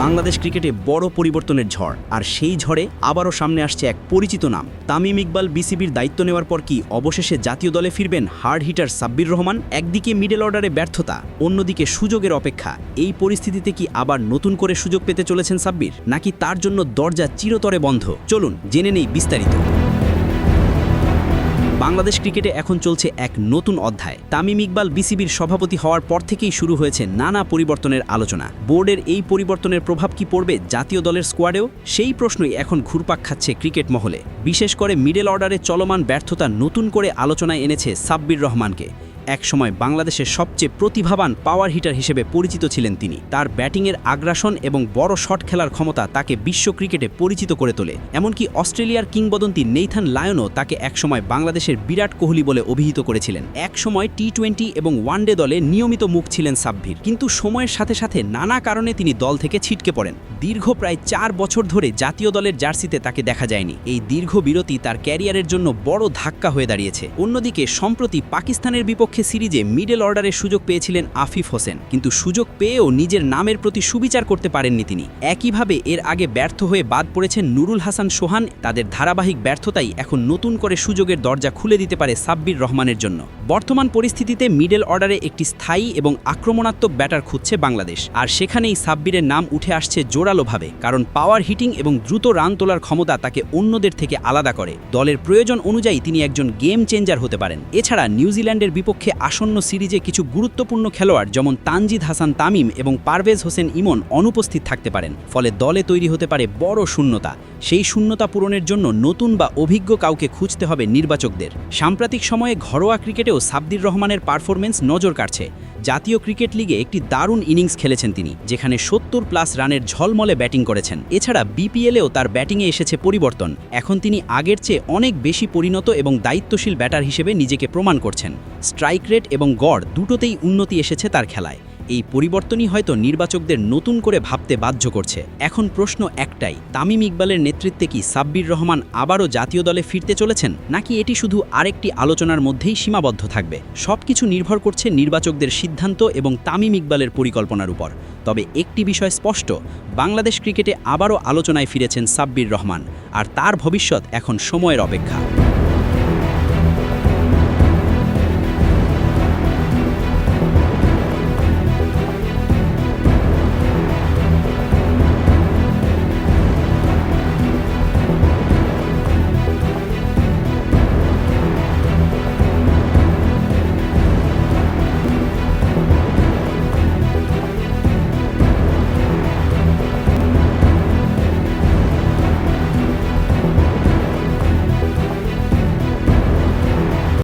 বাংলাদেশ ক্রিকেটে বড় পরিবর্তনের ঝড়, আর সেই ঝড়ে আবারও সামনে আসছে এক পরিচিত নাম। তামিম ইকবাল বিসিবির দায়িত্ব নেওয়ার পর কি অবশেষে জাতীয় দলে ফিরবেন হার্ড হিটার সাব্বির রহমান? একদিকে মিডল অর্ডারে ব্যর্থতা, অন্যদিকে সুযোগের অপেক্ষা। এই পরিস্থিতিতে কি আবার নতুন করে সুযোগ পেতে চলেছেন সাব্বির, নাকি তার জন্য দরজা চিরতরে বন্ধ? চলুন জেনে নেই বিস্তারিত। বাংলাদেশ ক্রিকেটে এখন চলছে এক নতুন অধ্যায়। তামিম ইকবাল বিসিবির সভাপতি হওয়ার পর থেকেই শুরু হয়েছে নানা পরিবর্তনের আলোচনা। বোর্ডের এই পরিবর্তনের প্রভাব কি পড়বে জাতীয় দলের স্কোয়াডেও? সেই প্রশ্নই এখন ঘুরপাক খাচ্ছে ক্রিকেট মহলে। বিশেষ করে মিডল অর্ডারে চলমান ব্যর্থতা নতুন করে আলোচনায় এনেছে সাব্বির রহমানকে। একসময় বাংলাদেশের সবচেয়ে প্রতিভাবান পাওয়ার হিটার হিসেবে পরিচিত ছিলেন তিনি। তার ব্যাটিংয়ের আগ্রাসন এবং বড় শট খেলার ক্ষমতা তাকে বিশ্ব ক্রিকেটে পরিচিত করে তোলে। এমনকি অস্ট্রেলিয়ার কিংবদন্তি নেইথান লায়নও তাকে একসময় বাংলাদেশের বিরাট কোহলি বলে অভিহিত করেছিলেন। একসময় টি-20 এবং ওয়ানডে দলে নিয়মিত মুখ ছিলেন সাব্বির, কিন্তু সময়ের সাথে সাথে নানা কারণে তিনি দল থেকে ছিটকে পড়েন। দীর্ঘ প্রায় 4 বছর ধরে জাতীয় দলের জার্সিতে তাকে দেখা যায়নি। এই দীর্ঘ বিরতি তার ক্যারিয়ারের জন্য বড় ধাক্কা হয়ে দাঁড়িয়েছে। অন্যদিকে সম্প্রতি পাকিস্তানের বিপক্ষে সিরিজে মিডল অর্ডারের সুযোগ পেয়েছিলেন আফিফ হোসেন, কিন্তু সুযোগ পেয়েও নিজের নামের প্রতি সুবিচার করতে পারেননি তিনি। একইভাবে এর আগে ব্যর্থ হয়ে বাদ পড়েছেন নুরুল হাসান সোহান। তাদের ধারাবাহিক ব্যর্থতাই এখন নতুন করে সুযোগের দরজা খুলে দিতে পারে সাব্বির রহমানের জন্য। বর্তমান পরিস্থিতিতে মিডল অর্ডারে একটি স্থায়ী এবং আক্রমণাত্মক ব্যাটার খুঁজছে বাংলাদেশ, আর সেখানেই সাব্বিরের নাম উঠে আসছে জোরালোভাবে। কারণ পাওয়ার হিটিং এবং দ্রুত রান তোলার ক্ষমতা তাকে অন্যদের থেকে আলাদা করে। দলের প্রয়োজন অনুযায়ী তিনি একজন গেম চেঞ্জার হতে পারেন। এছাড়া নিউজিল্যান্ডের বিপক্ষে আসন্ন সিরিজে কিছু গুরুত্বপূর্ণ খেলোয়াড় যেমন তানজিদ হাসান তামিম এবং পারভেজ হোসেন ইমন অনুপস্থিত থাকতে পারেন। ফলে দলে তৈরি হতে পারে বড় শূন্যতা। সেই শূন্যতা পূরণের জন্য নতুন বা অভিজ্ঞ কাউকে খুঁজতে হবে নির্বাচকদের। সাম্প্রতিক সময়ে ঘরোয়া ক্রিকেটেও সাব্বির রহমানের পারফরমেন্স নজর কাড়ছে। জাতীয় ক্রিকেট লিগে একটি দারুণ ইনিংস খেলেছেন তিনি, যেখানে 70+ রানের ঝলমলে ব্যাটিং করেছেন। এছাড়া বিপিএলেও তার ব্যাটিংয়ে এসেছে পরিবর্তন। এখন তিনি আগের চেয়ে অনেক বেশি পরিণত এবং দায়িত্বশীল ব্যাটার হিসেবে নিজেকে প্রমাণ করছেন। স্ট্রাইক রেট এবং গড় দুটোতেই উন্নতি এসেছে তার খেলায়। এই পরিবর্তনই হয়তো নির্বাচকদের নতুন করে ভাবতে বাধ্য করছে। এখন প্রশ্ন একটাই, তামিম ইকবালের নেতৃত্বে কি সাব্বির রহমান আবারও জাতীয় দলে ফিরতে চলেছেন, নাকি এটি শুধু আরেকটি আলোচনার মধ্যেই সীমাবদ্ধ থাকবে? সবকিছু নির্ভর করছে নির্বাচকদের সিদ্ধান্ত এবং তামিম ইকবালের পরিকল্পনার উপর। তবে একটি বিষয় স্পষ্ট, বাংলাদেশ ক্রিকেটে আবারও আলোচনায় ফিরেছেন সাব্বির রহমান, আর তার ভবিষ্যৎ এখন সময়ের অপেক্ষা।